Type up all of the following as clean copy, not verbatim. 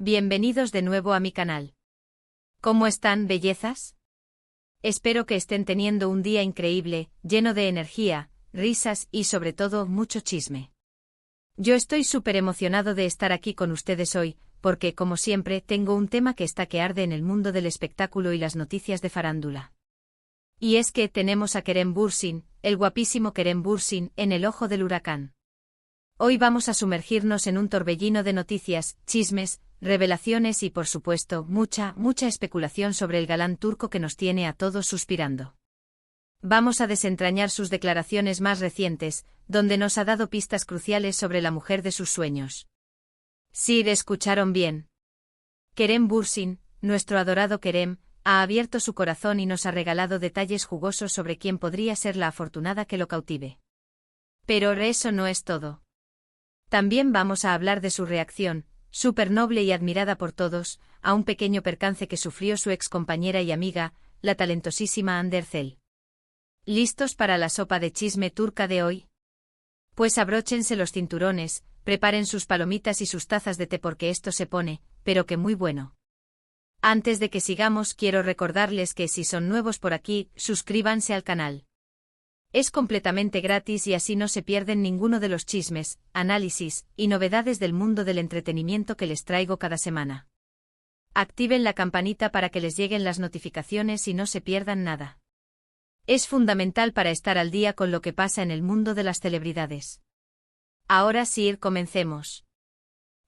Bienvenidos de nuevo a mi canal. ¿Cómo están, bellezas? Espero que estén teniendo un día increíble, lleno de energía, risas y sobre todo mucho chisme. Yo estoy súper emocionado de estar aquí con ustedes hoy, porque como siempre tengo un tema que está que arde en el mundo del espectáculo y las noticias de farándula. Y es que tenemos a Kerem Bürsin, el guapísimo Kerem Bürsin, en el ojo del huracán. Hoy vamos a sumergirnos en un torbellino de noticias, chismes, revelaciones y por supuesto mucha especulación sobre el galán turco que nos tiene a todos suspirando. Vamos a desentrañar sus declaraciones más recientes, donde nos ha dado pistas cruciales sobre la mujer de sus sueños. Sí, escucharon bien. Kerem Bürsin, nuestro adorado Kerem, ha abierto su corazón y nos ha regalado detalles jugosos sobre quién podría ser la afortunada que lo cautive. Pero eso no es todo. También vamos a hablar de su reacción, súper noble y admirada por todos, a un pequeño percance que sufrió su ex compañera y amiga, la talentosísima Hande Erçel. ¿Listos para la sopa de chisme turca de hoy? Pues abróchense los cinturones, preparen sus palomitas y sus tazas de té porque esto se pone, pero que muy bueno. Antes de que sigamos quiero recordarles que si son nuevos por aquí, suscríbanse al canal. Es completamente gratis y así no se pierden ninguno de los chismes, análisis y novedades del mundo del entretenimiento que les traigo cada semana. Activen la campanita para que les lleguen las notificaciones y no se pierdan nada. Es fundamental para estar al día con lo que pasa en el mundo de las celebridades. Ahora sí, comencemos.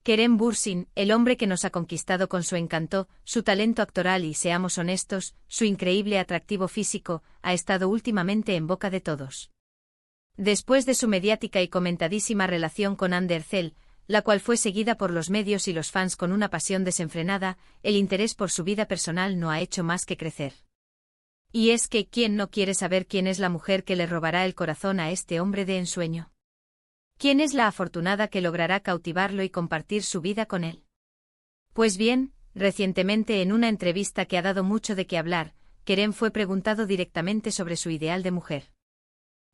Kerem Bürsin, el hombre que nos ha conquistado con su encanto, su talento actoral y, seamos honestos, su increíble atractivo físico, ha estado últimamente en boca de todos. Después de su mediática y comentadísima relación con Hande Erçel, la cual fue seguida por los medios y los fans con una pasión desenfrenada, el interés por su vida personal no ha hecho más que crecer. Y es que, ¿quién no quiere saber quién es la mujer que le robará el corazón a este hombre de ensueño? ¿Quién es la afortunada que logrará cautivarlo y compartir su vida con él? Pues bien, recientemente en una entrevista que ha dado mucho de qué hablar, Kerem fue preguntado directamente sobre su ideal de mujer.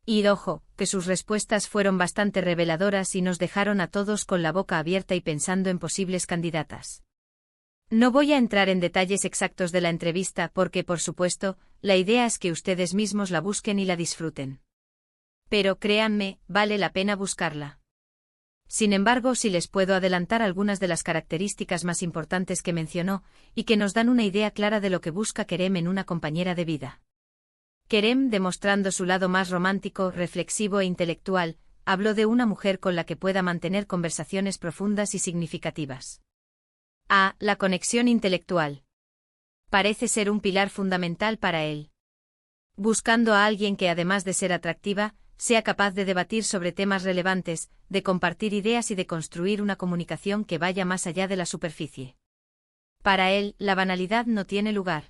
Y ojo, que sus respuestas fueron bastante reveladoras y nos dejaron a todos con la boca abierta y pensando en posibles candidatas. No voy a entrar en detalles exactos de la entrevista porque, por supuesto, la idea es que ustedes mismos la busquen y la disfruten. Pero créanme, vale la pena buscarla. Sin embargo, sí les puedo adelantar algunas de las características más importantes que mencionó, y que nos dan una idea clara de lo que busca Kerem en una compañera de vida. Kerem, demostrando su lado más romántico, reflexivo e intelectual, habló de una mujer con la que pueda mantener conversaciones profundas y significativas. A. La conexión intelectual. Parece ser un pilar fundamental para él. Buscando a alguien que, además de ser atractiva, sea capaz de debatir sobre temas relevantes, de compartir ideas y de construir una comunicación que vaya más allá de la superficie. Para él, la banalidad no tiene lugar.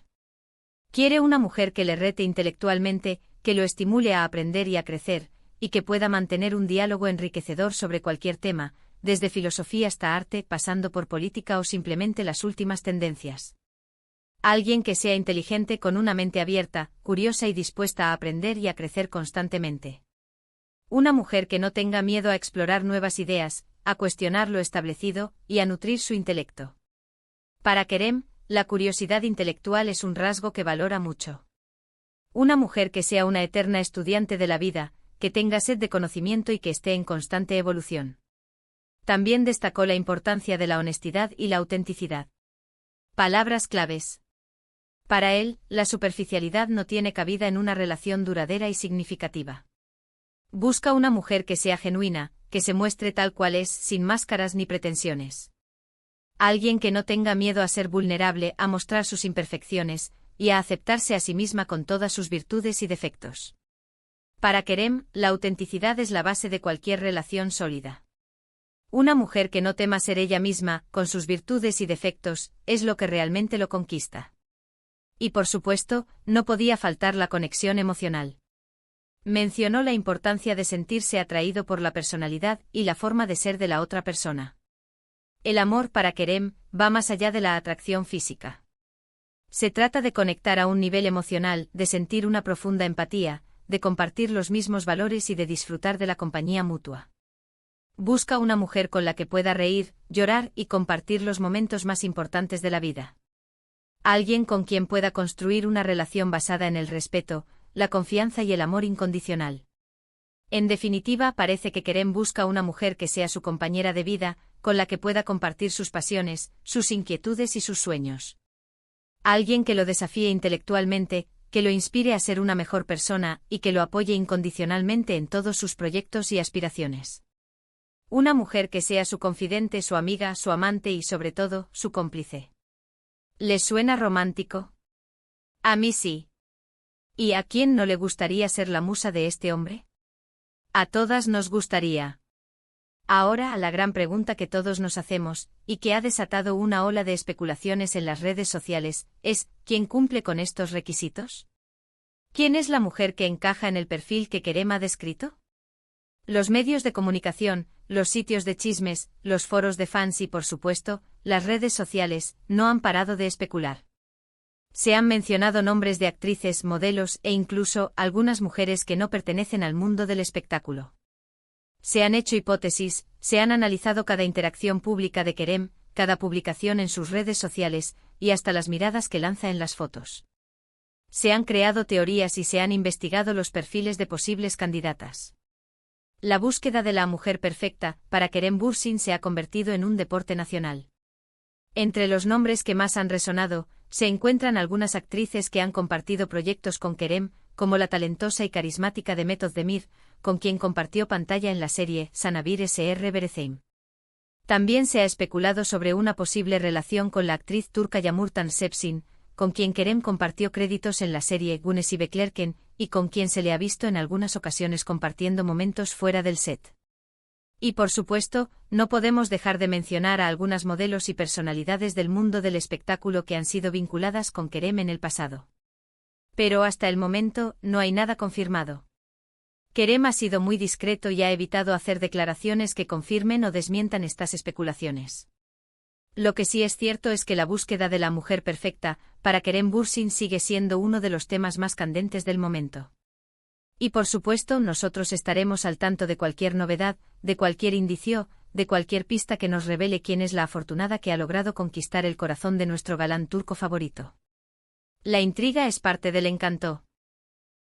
Quiere una mujer que le rete intelectualmente, que lo estimule a aprender y a crecer, y que pueda mantener un diálogo enriquecedor sobre cualquier tema, desde filosofía hasta arte, pasando por política o simplemente las últimas tendencias. Alguien que sea inteligente con una mente abierta, curiosa y dispuesta a aprender y a crecer constantemente. Una mujer que no tenga miedo a explorar nuevas ideas, a cuestionar lo establecido y a nutrir su intelecto. Para Kerem, la curiosidad intelectual es un rasgo que valora mucho. Una mujer que sea una eterna estudiante de la vida, que tenga sed de conocimiento y que esté en constante evolución. También destacó la importancia de la honestidad y la autenticidad. Palabras claves. Para él, la superficialidad no tiene cabida en una relación duradera y significativa. Busca una mujer que sea genuina, que se muestre tal cual es, sin máscaras ni pretensiones. Alguien que no tenga miedo a ser vulnerable, a mostrar sus imperfecciones, y a aceptarse a sí misma con todas sus virtudes y defectos. Para Kerem, la autenticidad es la base de cualquier relación sólida. Una mujer que no tema ser ella misma, con sus virtudes y defectos, es lo que realmente lo conquista. Y por supuesto, no podía faltar la conexión emocional. Mencionó la importancia de sentirse atraído por la personalidad y la forma de ser de la otra persona. El amor para Kerem va más allá de la atracción física. Se trata de conectar a un nivel emocional, de sentir una profunda empatía, de compartir los mismos valores y de disfrutar de la compañía mutua. Busca una mujer con la que pueda reír, llorar y compartir los momentos más importantes de la vida. Alguien con quien pueda construir una relación basada en el respeto, la confianza y el amor incondicional. En definitiva, parece que Kerem busca una mujer que sea su compañera de vida, con la que pueda compartir sus pasiones, sus inquietudes y sus sueños. Alguien que lo desafíe intelectualmente, que lo inspire a ser una mejor persona y que lo apoye incondicionalmente en todos sus proyectos y aspiraciones. Una mujer que sea su confidente, su amiga, su amante y sobre todo, su cómplice. ¿Les suena romántico? A mí sí. ¿Y a quién no le gustaría ser la musa de este hombre? A todas nos gustaría. Ahora a la gran pregunta que todos nos hacemos, y que ha desatado una ola de especulaciones en las redes sociales, es, ¿quién cumple con estos requisitos? ¿Quién es la mujer que encaja en el perfil que Kerem ha descrito? Los medios de comunicación, los sitios de chismes, los foros de fans y por supuesto, las redes sociales, no han parado de especular. Se han mencionado nombres de actrices, modelos e incluso algunas mujeres que no pertenecen al mundo del espectáculo. Se han hecho hipótesis, se han analizado cada interacción pública de Kerem, cada publicación en sus redes sociales, y hasta las miradas que lanza en las fotos. Se han creado teorías y se han investigado los perfiles de posibles candidatas. La búsqueda de la mujer perfecta, para Kerem Bürsin se ha convertido en un deporte nacional. Entre los nombres que más han resonado, se encuentran algunas actrices que han compartido proyectos con Kerem, como la talentosa y carismática Demet Özdemir, con quien compartió pantalla en la serie Sanabir S.R. Berezeyim. También se ha especulado sobre una posible relación con la actriz turca Yağmur Sepsin, con quien Kerem compartió créditos en la serie Güneşi Beklerken, y con quien se le ha visto en algunas ocasiones compartiendo momentos fuera del set. Y por supuesto, no podemos dejar de mencionar a algunas modelos y personalidades del mundo del espectáculo que han sido vinculadas con Kerem en el pasado. Pero hasta el momento, no hay nada confirmado. Kerem ha sido muy discreto y ha evitado hacer declaraciones que confirmen o desmientan estas especulaciones. Lo que sí es cierto es que la búsqueda de la mujer perfecta, para Kerem Bürsin sigue siendo uno de los temas más candentes del momento. Y por supuesto nosotros estaremos al tanto de cualquier novedad, de cualquier indicio, de cualquier pista que nos revele quién es la afortunada que ha logrado conquistar el corazón de nuestro galán turco favorito. La intriga es parte del encanto.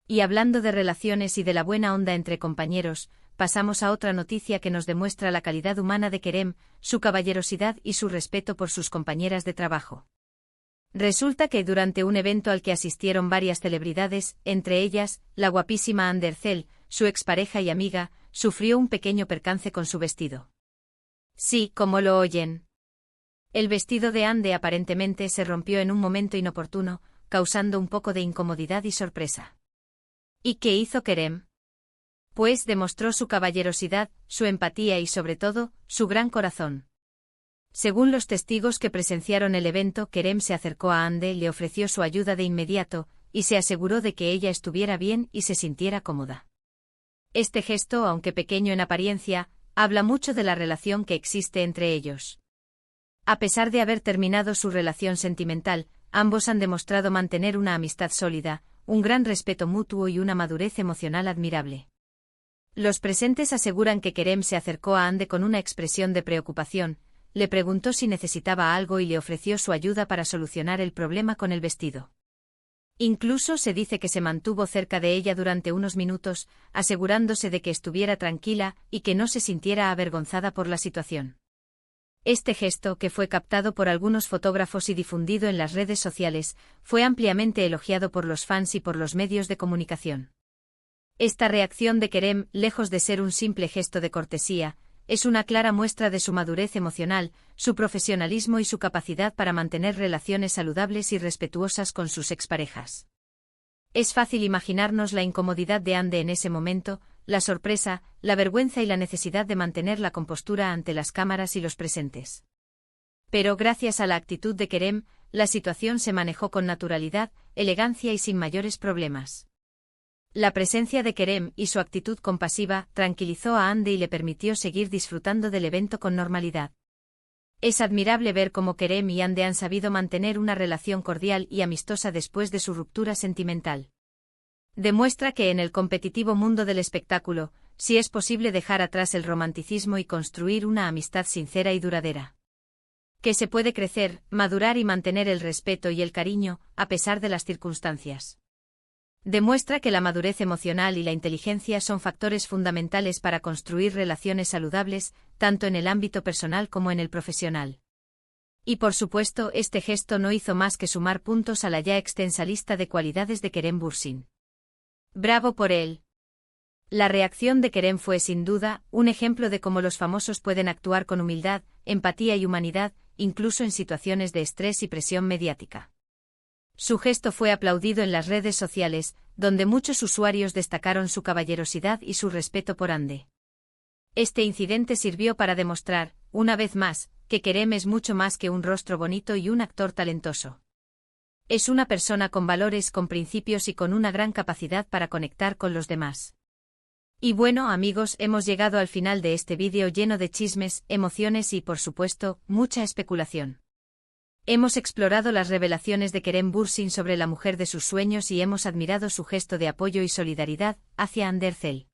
Y hablando de relaciones y de la buena onda entre compañeros, pasamos a otra noticia que nos demuestra la calidad humana de Kerem, su caballerosidad y su respeto por sus compañeras de trabajo. Resulta que durante un evento al que asistieron varias celebridades, entre ellas, la guapísima Hande Erçel, su expareja y amiga, sufrió un pequeño percance con su vestido. Sí, como lo oyen. El vestido de Hande aparentemente se rompió en un momento inoportuno, causando un poco de incomodidad y sorpresa. ¿Y qué hizo Kerem? Pues demostró su caballerosidad, su empatía y sobre todo, su gran corazón. Según los testigos que presenciaron el evento, Kerem se acercó a Hande, le ofreció su ayuda de inmediato, y se aseguró de que ella estuviera bien y se sintiera cómoda. Este gesto, aunque pequeño en apariencia, habla mucho de la relación que existe entre ellos. A pesar de haber terminado su relación sentimental, ambos han demostrado mantener una amistad sólida, un gran respeto mutuo y una madurez emocional admirable. Los presentes aseguran que Kerem se acercó a Hande con una expresión de preocupación, le preguntó si necesitaba algo y le ofreció su ayuda para solucionar el problema con el vestido. Incluso se dice que se mantuvo cerca de ella durante unos minutos, asegurándose de que estuviera tranquila y que no se sintiera avergonzada por la situación. Este gesto, que fue captado por algunos fotógrafos y difundido en las redes sociales, fue ampliamente elogiado por los fans y por los medios de comunicación. Esta reacción de Kerem, lejos de ser un simple gesto de cortesía, es una clara muestra de su madurez emocional, su profesionalismo y su capacidad para mantener relaciones saludables y respetuosas con sus exparejas. Es fácil imaginarnos la incomodidad de Hande en ese momento, la sorpresa, la vergüenza y la necesidad de mantener la compostura ante las cámaras y los presentes. Pero gracias a la actitud de Kerem, la situación se manejó con naturalidad, elegancia y sin mayores problemas. La presencia de Kerem y su actitud compasiva tranquilizó a Hande y le permitió seguir disfrutando del evento con normalidad. Es admirable ver cómo Kerem y Hande han sabido mantener una relación cordial y amistosa después de su ruptura sentimental. Demuestra que en el competitivo mundo del espectáculo, si es posible dejar atrás el romanticismo y construir una amistad sincera y duradera. Que se puede crecer, madurar y mantener el respeto y el cariño, a pesar de las circunstancias. Demuestra que la madurez emocional y la inteligencia son factores fundamentales para construir relaciones saludables, tanto en el ámbito personal como en el profesional. Y por supuesto, este gesto no hizo más que sumar puntos a la ya extensa lista de cualidades de Kerem Bürsin. ¡Bravo por él! La reacción de Kerem fue sin duda un ejemplo de cómo los famosos pueden actuar con humildad, empatía y humanidad, incluso en situaciones de estrés y presión mediática. Su gesto fue aplaudido en las redes sociales, donde muchos usuarios destacaron su caballerosidad y su respeto por Hande. Este incidente sirvió para demostrar, una vez más, que Kerem es mucho más que un rostro bonito y un actor talentoso. Es una persona con valores, con principios y con una gran capacidad para conectar con los demás. Y bueno, amigos, hemos llegado al final de este vídeo lleno de chismes, emociones y, por supuesto, mucha especulación. Hemos explorado las revelaciones de Kerem Bürsin sobre la mujer de sus sueños y hemos admirado su gesto de apoyo y solidaridad hacia Hande Erçel.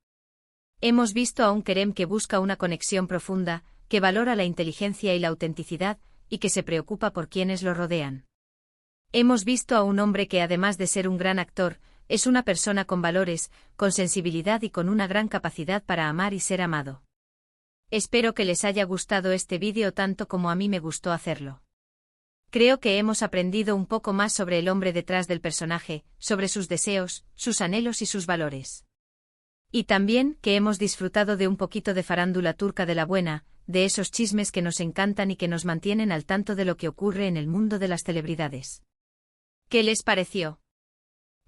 Hemos visto a un Kerem que busca una conexión profunda, que valora la inteligencia y la autenticidad, y que se preocupa por quienes lo rodean. Hemos visto a un hombre que, además de ser un gran actor, es una persona con valores, con sensibilidad y con una gran capacidad para amar y ser amado. Espero que les haya gustado este vídeo tanto como a mí me gustó hacerlo. Creo que hemos aprendido un poco más sobre el hombre detrás del personaje, sobre sus deseos, sus anhelos y sus valores. Y también que hemos disfrutado de un poquito de farándula turca de la buena, de esos chismes que nos encantan y que nos mantienen al tanto de lo que ocurre en el mundo de las celebridades. ¿Qué les pareció?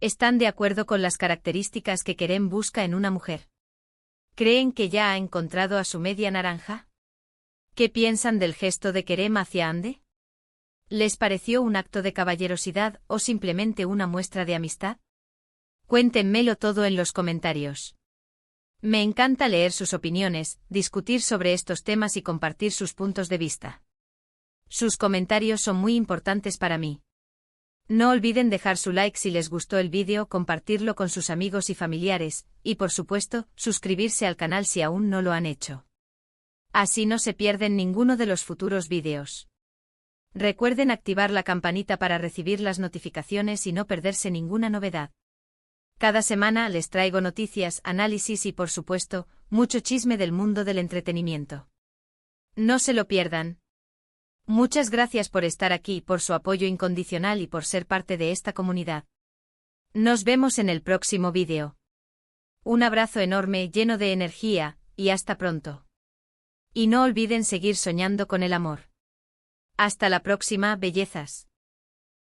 ¿Están de acuerdo con las características que Kerem busca en una mujer? ¿Creen que ya ha encontrado a su media naranja? ¿Qué piensan del gesto de Kerem hacia Hande? ¿Les pareció un acto de caballerosidad o simplemente una muestra de amistad? Cuéntenmelo todo en los comentarios. Me encanta leer sus opiniones, discutir sobre estos temas y compartir sus puntos de vista. Sus comentarios son muy importantes para mí. No olviden dejar su like si les gustó el vídeo, compartirlo con sus amigos y familiares, y por supuesto, suscribirse al canal si aún no lo han hecho. Así no se pierden ninguno de los futuros vídeos. Recuerden activar la campanita para recibir las notificaciones y no perderse ninguna novedad. Cada semana les traigo noticias, análisis y por supuesto, mucho chisme del mundo del entretenimiento. No se lo pierdan. Muchas gracias por estar aquí, por su apoyo incondicional y por ser parte de esta comunidad. Nos vemos en el próximo vídeo. Un abrazo enorme, lleno de energía, y hasta pronto. Y no olviden seguir soñando con el amor. Hasta la próxima, bellezas.